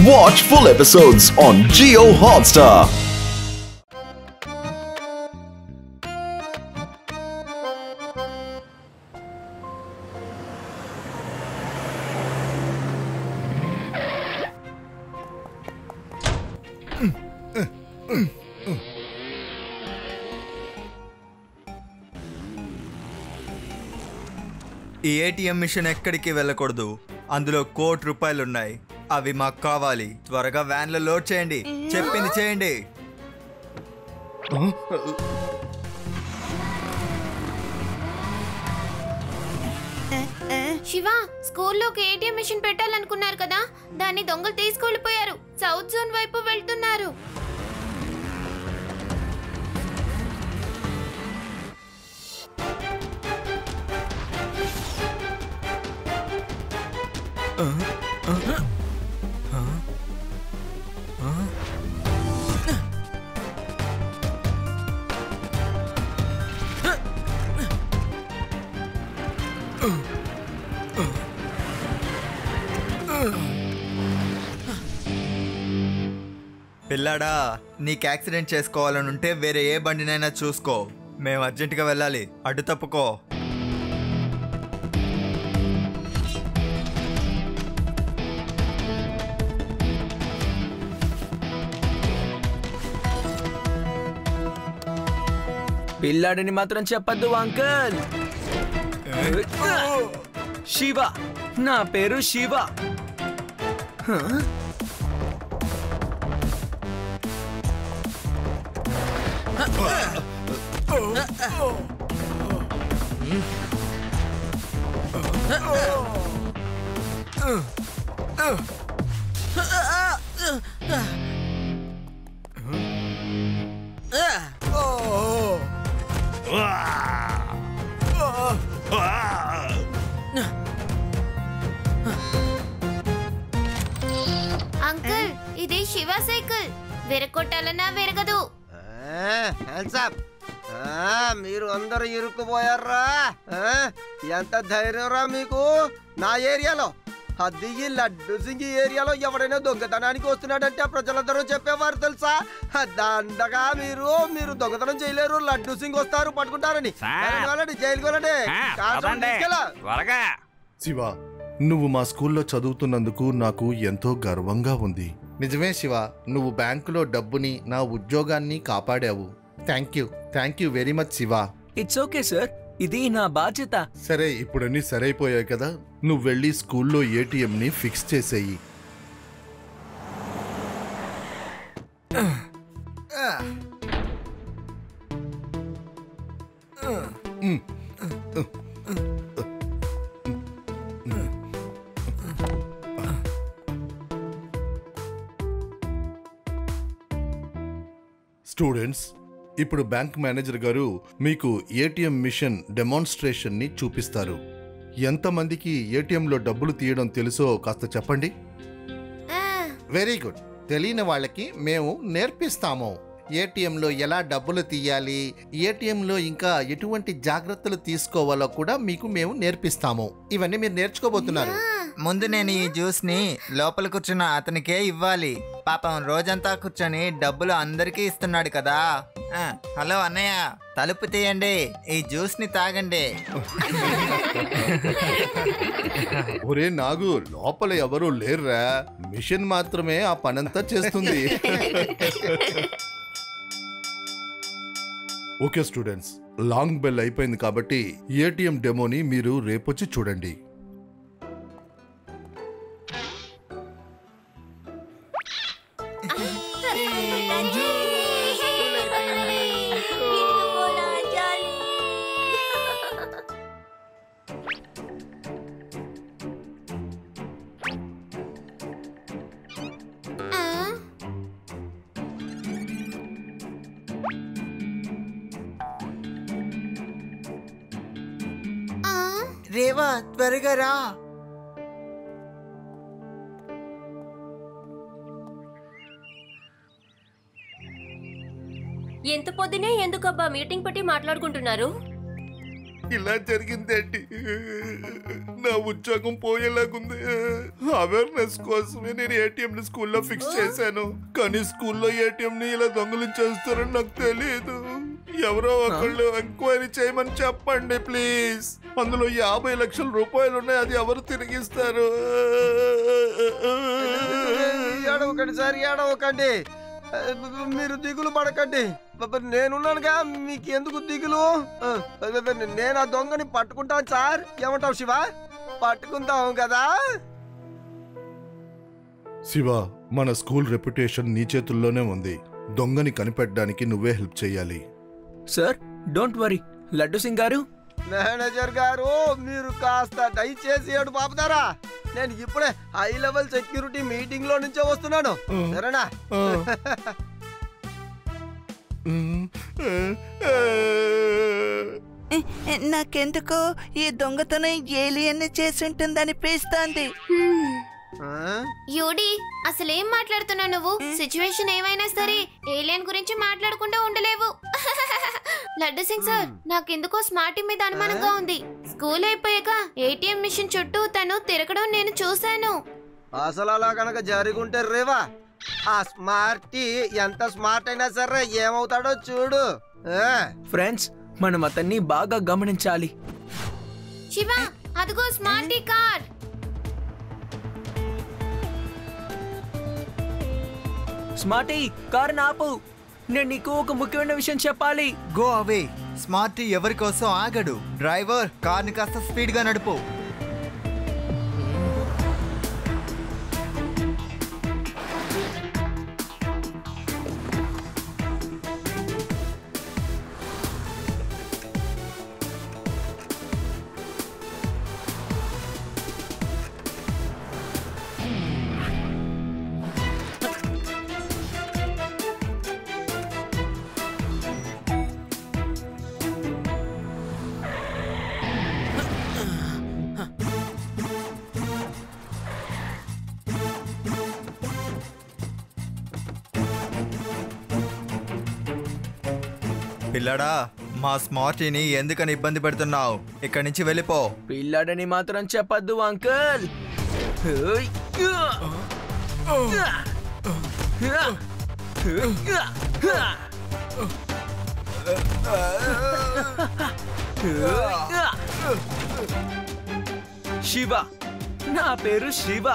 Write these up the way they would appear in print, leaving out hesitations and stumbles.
Watch full episodes on Jio Hotstar. ఈ ATM machine ఎక్కడికి వెళ్ళకూడదు. అందులో ₹1,00,00,000 ఉన్నాయి. అవి మాకు కావాలి. త్వరగా వ్యాన్లో లోడ్ చేయండి. చెప్పింది చేయండి. శివ, స్కూల్లోకి ఏటీఎం మిషన్ పెట్టాలనుకున్నారు కదా, దాన్ని దొంగలు తీసుకెళ్లిపోయారు. సౌత్ జోన్ వైపు వెళ్తున్నారు. పిల్లాడా, నీకు యాక్సిడెంట్ చేసుకోవాలనుంటే వేరే ఏ బండినైనా చూసుకో. మేము అర్జెంటుగా వెళ్ళాలి. అడ్డు తప్పుకో. పిల్లాడిని మాత్రం చెప్పద్దు అంకుల్. శివ, నా పేరు శివ. అంకుల్, ఇది శివ సైకిల్. విరగొట్టాలన్నా విరగదు. మీరు అందరూ ఇరుక్కుపోయారా? ఎంత ధైర్యంరా మీకు? నా ఏరియాలో, అది ఈ లడ్డు సింగి ఏరియాలో ఎవడైనా దొంగతనానికి వస్తున్నాడంటే ప్రజలందరూ చెప్పేవారు తెలుసా? దండగా మీరు దొంగతనం చేయలేరు, లడ్డు సింగ్ వస్తారు పట్టుకుంటారని. జైలుకి వెళ్ళండి. శివ, నువ్వు మా స్కూల్లో చదువుతున్నందుకు నాకు ఎంతో గర్వంగా ఉంది. నిజమే శివ, నువ్వు బ్యాంకులో డబ్బుని, నా ఉద్యోగాన్ని కాపాడావు. Thank you very much Shiva. It's okay sir, ఇది నా బాధ్యత. సరే, ఇప్పుడన్నీ సరైపోయాయి కదా, నువ్వు వెళ్ళి స్కూల్లో ఏటీఎంని ఫిక్స్ చేసేయి. స్టూడెంట్స్, ఇప్పుడు బ్యాంక్ మేనేజర్ గారు మీకు ఏటీఎం మిషన్ డెమాన్స్ట్రేషన్ ని చూపిస్తారు. ఎంతమందికి ఏటీఎంలో డబ్బులు తీయడం తెలుసో కాస్త చెప్పండి. Very good. తెలియని వాళ్ళకి మేము నేర్పిస్తాము. ఏటీఎంలో ఎలా డబ్బులు తీయాలి, ఏటీఎంలో ఇంకా ఎటువంటి జాగ్రత్తలు తీసుకోవాలో కూడా మీకు మేము నేర్పిస్తాము. ఇవన్నీ మీరు నేర్చుకోబోతున్నారు. ముందు నేను ఈ జ్యూస్ ని లోపల కూర్చున్న అతనికే ఇవ్వాలి. పాపం రోజంతా కూర్చొని డబ్బులు అందరికీ ఇస్తున్నాడు కదా. హలో అన్నయ్య, తలుపు తీయండి, ఈ జ్యూస్ ని తాగండి. ఒరే నాగు, లోపల ఎవరూ లేర్రా, మిషన్ మాత్రమే ఆ పనంతా చేస్తుంది. ఓకే స్టూడెంట్స్, లాంగ్ బెల్ అయిపోయింది కాబట్టి ఏటీఎం డెమోని మీరు రేపొచ్చి చూడండి. రేవా, త్వరగా రా. ఎంత పొద్దునే ఎందుకబ్బా మీటింగ్ పెట్టి మాట్లాడుకుంటున్నారు? ఇలా జరిగిందేంటి? నా ఉద్యోగం పోయేలాగుంది. అవేర్నెస్ కోసమే నేను ఏటీఎం ని స్కూల్లో ఫిక్స్ చేశాను, కానీ స్కూల్లో ఏటీఎం ని ఇలా దొంగలించేస్తారని నాకు తెలియదు. ఎవరో ఒకళ్ళు ఎంక్వైరీ చేయమని చెప్పండి ప్లీజ్. అందులో 50 లక్షల రూపాయలు ఉన్నాయి, అది ఎవరు తిరిగిస్తారు? ఏడవకండి సార్, ఏడవకండి. మీరు దిగులు పడకండి, నేనున్నానుగా, మీకు ఎందుకు దిగులు? నేను ఆ దొంగని పట్టుకుంటాను సార్. ఏమంటావు శివ? పట్టుకుంటాం కదా. శివ, మన స్కూల్ రెప్యుటేషన్ నీ చేతుల్లోనే ఉంది. దొంగని కనిపెట్టడానికి నువ్వే హెల్ప్ చేయాలి. Sir don't worry. Laddu Singh గారు, మేనేజర్ గారు, మీరు కాస్త దయచేసి ఏడు పాపుతారా? నేను ఇప్పుడే హై లెవెల్ సెక్యూరిటీ మీటింగ్ లో నుంచే వస్తున్నాను, సరేనా? నాకెందుకో ఈ దొంగతనం ఏలియన్ చేసి ఉంటుందనిపిస్తోంది. యూడి, అసలేం మాట్లాడుతున్నావు నువ్వు? సిచ్యువేషన్ ఏమైనా సరే ఏలియన్ గురించి మాట్లాడకుండా ఉండలేవు. లడ్డు సింగ్ సార్, నాకెందుకో స్మార్టీ మీద అనుమానంగా ఉంది. స్కూల్ అయిపోయాక ఏటీఎం మిషన్ చుట్టూ తను తిరగడం నేను చూశాను. అసలు అలా కనుక జరుగుంటే రేవా, ఆ స్మార్టీ ఎంత స్మార్ట్ అయినా సరే ఏమవుతాడో చూడు. ఫ్రెండ్స్, మనం అతన్ని బాగా గమనించాలి. శివ, అదిగో స్మార్టీ కార్. స్మార్టీ, కారు ఆపు. నేను నీకు ఒక ముఖ్యమైన విషయం చెప్పాలి. Go away. స్మార్టీ ఎవరి కోసం ఆగడు. డ్రైవర్, కార్ని కాస్త స్పీడ్ గా నడుపు. పిల్లడా, మా స్మార్టీని ఎందుకని ఇబ్బంది పెడుతున్నావు? ఇక్కడి నుంచి వెళ్ళిపో. పిల్లాడని మాత్రం చెప్పద్దు అంకుల్. శివ, నా పేరు శివ.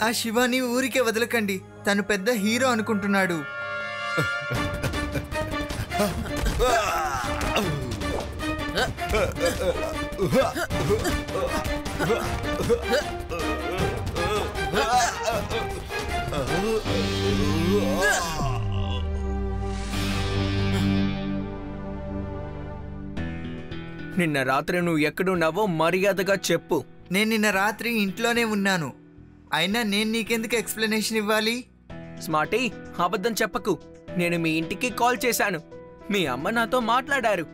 ఆ శివాని ఊరికే వదలకండి, తను పెద్ద హీరో అనుకుంటున్నాడు. నిన్న రాత్రి నువ్వు ఎక్కడున్నావో మర్యాదగా చెప్పు. నేను నిన్న రాత్రి ఇంట్లోనే ఉన్నాను. అయినా నేను నీకెందుకు ఎక్స్ప్లెనేషన్ ఇవ్వాలి? స్మార్టీ, అబద్ధం చెప్పకు. నేను మీ ఇంటికి కాల్ చేశాను. మీ అమ్మ నాతో మాట్లాడారు.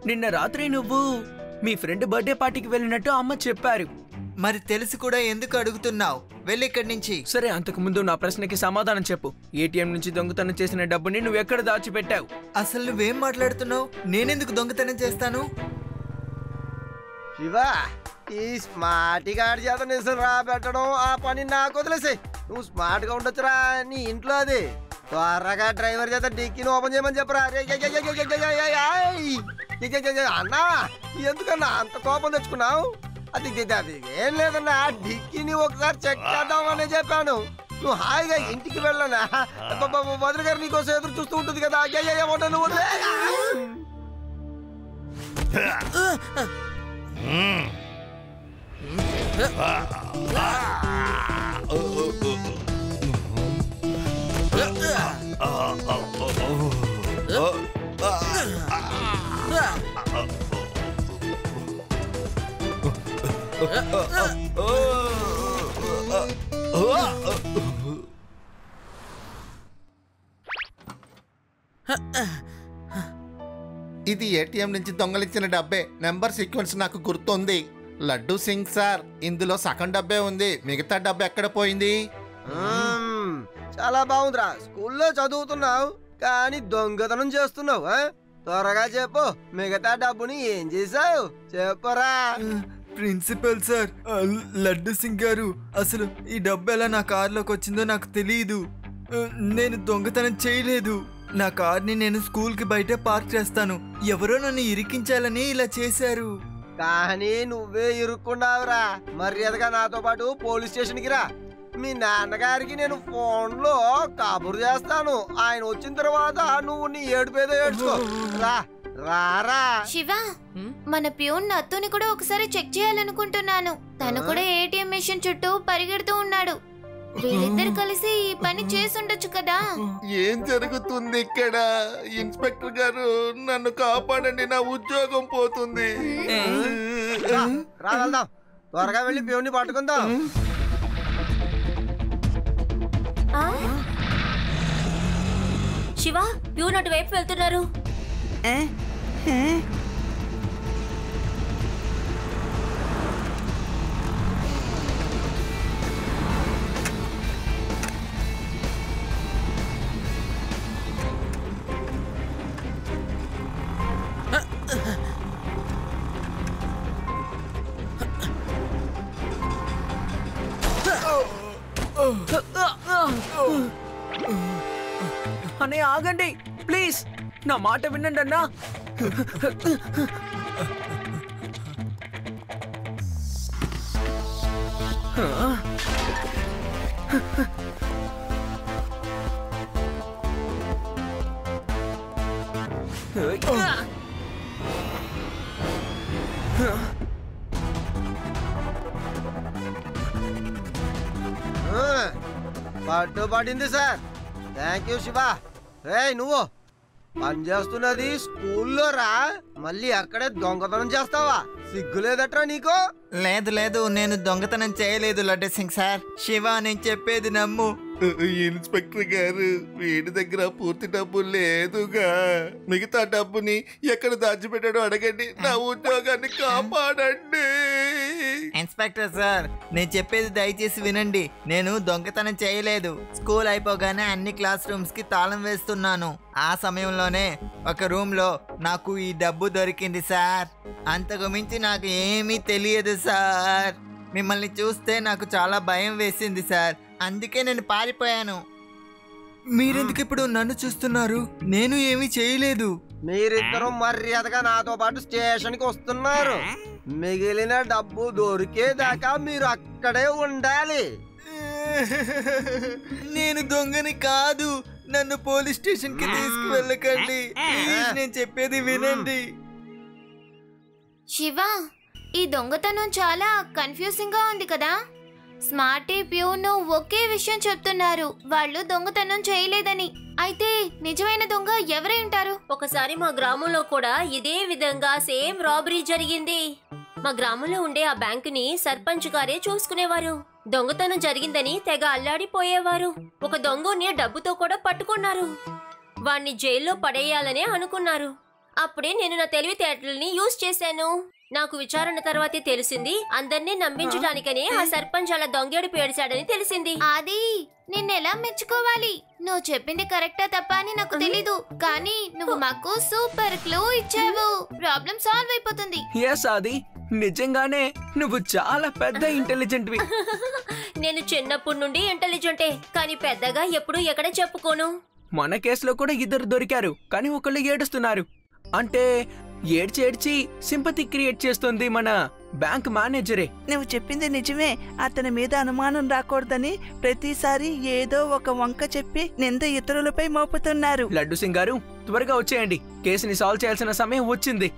నిన్న రాత్రి నువ్వు మీ ఫ్రెండ్ బర్త్డే పార్టీకి వెళ్ళినట్టు అమ్మ చెప్పారు. మరి తెలిసి కూడా ఎందుకు అడుగుతున్నావు? వెళ్ళి ఇక్కడి నుంచి. సరే, అంతకు ముందు నా ప్రశ్నకి సమాధానం చెప్పు. ఏటీఎం నుంచి దొంగతనం చేసిన డబ్బుని నువ్వు ఎక్కడ దాచిపెట్టావు? అసలు నువ్వేం మాట్లాడుతున్నావు? నేనెందుకు దొంగతనం చేస్తాను? శివ, ఈ స్మార్ట్ గాడి చేత నిజం రాబెట్టడం ఆ పని నాకు వదిలేసే. నువ్వు స్మార్ట్ గా ఉండొచ్చురా, నీ ఇంట్లో అది. త్వరగా డ్రైవర్ చేత డిక్కీని ఓపెన్ చేయమని చెప్పరా. అన్నా, ఎందుకన్నా అంత కోపం తెచ్చుకున్నావు? అది ఏం లేదన్నా, డిక్కీని ఒకసారి చెక్ చేద్దామని చెప్పాను. నువ్వు హాయిగా ఇంటికి వెళ్ళనా? వదిలి గారు నీకోసం ఎదురు చూస్తూ ఉంటుంది కదా. నువ్వు ఇది ఏటీఎం నుంచి దొంగలించిన డబ్బే. నెంబర్ సీక్వెన్స్ నాకు గుర్తుంది. లడ్డు సింగ్ సార్, ఇందులో సగం డబ్బే ఉంది, మిగతా డబ్బు ఎక్కడ పోయింది? చాలా బాగుందిరా. స్కూల్లో చదువుతున్నావు కానీ దొంగతనం చేస్తున్నావు. త్వరగా చెప్పు, మిగతా డబ్బుని ఏం చేసావు చెప్పురా. ప్రిన్సిపల్ సార్, లడ్డు సింగ్ గారు, అసలు ఈ డబ్బు ఎలా నా కార్లోకి వచ్చిందో నాకు తెలియదు. నేను దొంగతనం చేయలేదు. నా కార్ని నేను స్కూల్కి బయట పార్క్ చేస్తాను. ఎవరో నన్ను ఇరికించాలని ఇలా చేశారు. కానీ నువ్వే ఇరుక్కున్నావురా. మర్యాదగా నాతో పాటు పోలీస్ స్టేషన్కి రా. మీ నాన్నగారికి నేను ఫోన్లో కబురు చేస్తాను. ఆయన వచ్చిన తర్వాత నువ్వు నీ ఏడుపేదో ఏడ్చుకో. రారా. శివ, మన ప్యూన్ నత్తుని కూడా ఒకసారి చెక్ చేయాలనుకుంటున్నాను. తను కూడా ఏటీఎం మెషిన్ చుట్టూ పరిగెడుతూ ఉన్నాడు. వీళ్ళిద్దరు కలిసి ఈ పని చేసుండొచ్చు కదా. ఏం జరుగుతుంది ఇక్కడ? ఇన్స్పెక్టర్ గారు, నన్ను కాపాడండి, నా ఉద్యోగం పోతుంది. రా వెళ్దాం, త్వరగా వెళ్ళి ప్యూన్ని పట్టుకుందాం. శివ, ప్యూన్ అటువైపు వెళ్తున్నారు. అనే ఆగండి ప్లీజ్, నా మాట వినండి అన్నా. పట్టుబడింది సార్. Thank you Shiva. నువ్వు పని చేస్తున్నది స్కూల్లో రా, మళ్ళీ అక్కడే దొంగతనం చేస్తావా? సిగ్గులేదట్రా నీకు? లేదు లేదు, నేను దొంగతనం చేయలేదు లడ్డు సింగ్ సార్. శివ, నేను చెప్పేది నమ్ము. ఇన్స్పెక్టర్ గారు, వీడి దగ్గర పూర్తి డబ్బు లేదుగా. మిగతా డబ్బుని ఎక్కడ దాచిపెట్టాడో అడగండి. నా ఉద్యోగాన్ని కాపాడండి. ఇన్స్పెక్టర్ సార్, నేను చెప్పేది దయచేసి వినండి. నేను దొంగతనం చేయలేదు. స్కూల్ అయిపోగానే అన్ని క్లాస్ రూమ్స్ కి తాళం వేస్తున్నాను. ఆ సమయంలోనే ఒక రూమ్ లో నాకు ఈ డబ్బు దొరికింది సార్. అంతకు మించి నాకు ఏమీ తెలియదు సార్. మిమ్మల్ని చూస్తే నాకు చాలా భయం వేసింది సార్. అందుకే నేను పారిపోయాను. మీరెందుకు ఇప్పుడు నన్ను చూస్తున్నారు? నేను ఏమీ చేయలేదు. మీరిద్దరూ మర్యాదగా నాతో పాటు స్టేషన్కి వస్తున్నారు. మిగిలిన డబ్బు దొరికేదాకా మీరు అక్కడే ఉండాలి. నేను దొంగని కాదు. నన్ను పోలీస్ స్టేషన్ కి తీసుకువెళ్ళకండి. నేను చెప్పేది వినండి. శివ, ఈ దొంగతనం చాలా కన్ఫ్యూజింగ్ గా ఉంది కదా. స్మార్టీ, ప్యూను ఒకే విషయం చెప్తున్నారు, వాళ్ళు దొంగతనం చేయలేదని. అయితే నిజమైన దొంగ ఎవరై ఉంటారు? ఒకసారి మా గ్రామంలో కూడా ఇదే విధంగా సేమ్ రాబరీ జరిగింది. మా గ్రామంలో ఉండే ఆ బ్యాంకుని సర్పంచ్ గారే చూసుకునేవారు. దొంగతనం జరిగిందని తెగ అల్లాడిపోయేవారు. ఒక దొంగని డబ్బుతో కూడా పట్టుకున్నారు. వాణ్ణి జైల్లో పడేయాలనే అనుకున్నారు. అప్పుడే నేను నా తెలివితేటలని యూజ్ చేశాను. నాకు విచారణ తర్వాతే తెలిసింది, అందరినీ నమ్మించడానికనే ఆ సర్పంచ్ అలా దొంగేడు పేడిచాడని తెలిసింది. అది నిన్నెలా మెచ్చుకోవాలి? నువ్వు చెప్పింది కరెక్టా తప్ప అని నాకు తెలీదు, కానీ నువ్వు మాకు సూపర్ క్లూ ఇచ్చావు. ప్రాబ్లం సాల్వ్ అయిపోతుంది. ఎస్ ఆది, నిజంగానే నువ్వు చాలా పెద్ద ఇంటెలిజెంట్ వి. నేను చిన్నప్పటి నుండి ఇంటెలిజెంటే, కానీ పెద్దగా ఎప్పుడు ఎక్కడ చెప్పుకోను. మన కేసులో కూడా ఇద్దరు దొరికారు, కానీ ఒకళ్ళు ఏడుస్తున్నారు. అంటే ఏడ్చి ఏడ్చి సింపతి క్రియేట్ చేస్తుంది మన బ్యాంక్ మేనేజరే. నువ్వు చెప్పింది నిజమే. అతని మీద అనుమానం రాకూడదని ప్రతిసారి ఏదో ఒక వంక చెప్పి నింద ఇతరులపై మోపుతున్నారు. లడ్డు సింగ్ గారు, త్వరగా వచ్చేయండి. కేసుని సాల్వ్ చేయాల్సిన సమయం వచ్చింది.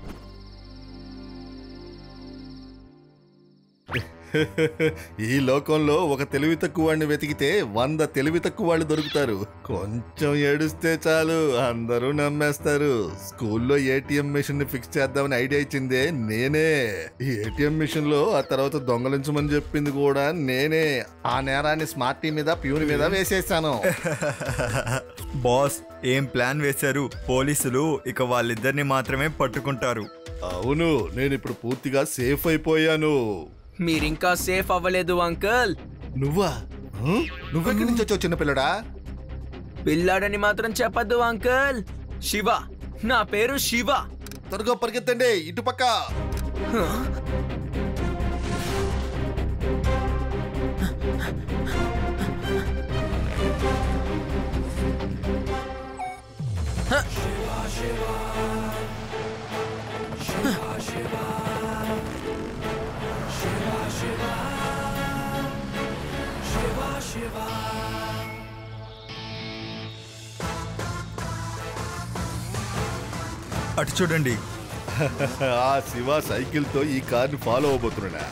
ఈ లోకంలో ఒక తెలివి తక్కువ వాడిని వెతికితే 100 తెలివి తక్కువ వాళ్ళు దొరుకుతారు. కొంచెం ఏడుస్తే చాలు అందరూ నమ్మేస్తారు. స్కూల్లో ఏటీఎం మిషన్ ని ఫిక్స్ చేద్దామని ఐడియా ఇచ్చిందే నేనే. ఈ ఏటీఎం మిషన్ లో ఆ తర్వాత దొంగలించమని చెప్పింది కూడా నేనే. ఆ నేరాన్ని స్మార్టీ మీద, ప్యూన్ మీద వేసేసాను. బాస్, ఏం ప్లాన్ వేశారు? పోలీసులు ఇక వాళ్ళిద్దరిని మాత్రమే పట్టుకుంటారు. అవును, నేను ఇప్పుడు పూర్తిగా సేఫ్ అయిపోయాను. మీరింకా సేఫ్ అవ్వలేదు అంకుల్. నువ్వా? నువ్వెక్కడి నుంచి వచ్చావు చిన్నపిల్లడా? పిల్లాడని మాత్రం చెప్పద్దు అంకుల్. శివ, నా పేరు శివ. త్వరగా పరిగెత్తండి, ఇటుపక్క. అటు చూడండి. ఆ శివ సైకిల్ తో ఈ కార్ని ఫాలో అవబోతున్నాడా?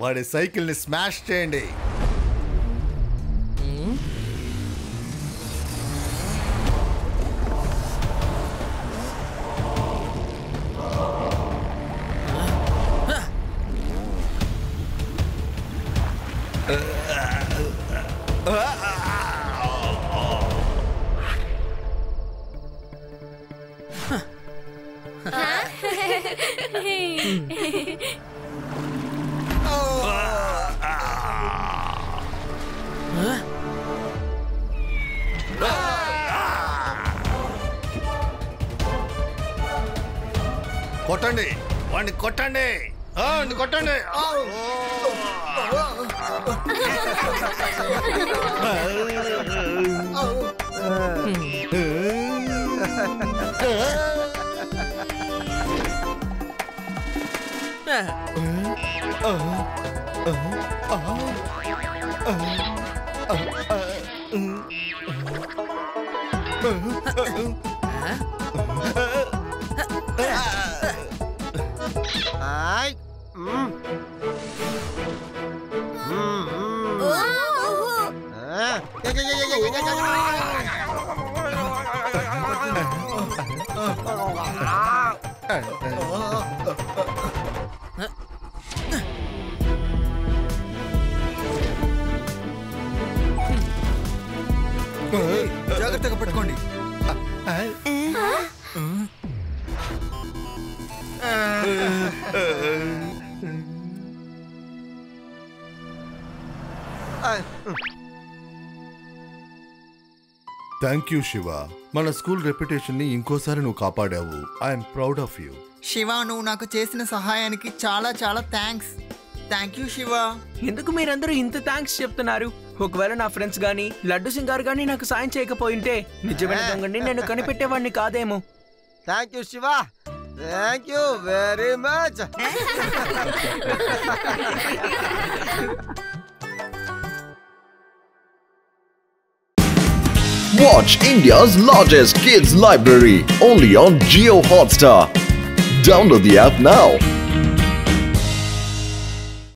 వాడి సైకిల్ ని స్మాష్ చేయండి. కొట్టండి, వాడిని కొట్టండి, కొట్టండి. జాగ్రత్తగా పట్టుకోండి. Thank you Shiva. మన స్కూల్ రెప్యుటేషన్ ని ఇంకోసారి నువ్వు కాపాడావు. I'm proud of you. Shiva, నువ్వు నాకు చేసిన సహాయానికి చాలా చాలా థ్యాంక్స్. Thank you Shiva. ఎందుకు మీరందరూ ఇంత థ్యాంక్స్ చెప్తున్నారు? ఒకవేళ నా ఫ్రెండ్స్ గానీ లడ్డు సింగ్ గారు గానీ నాకు సాయం చేయకపోయింటే నిజమైన దొంగని నేను కనిపెట్టేవాడిని కాదేమో. Thank you Shiva, thank you very much. Watch India's largest kids library only on Jio Hotstar. Download the app now.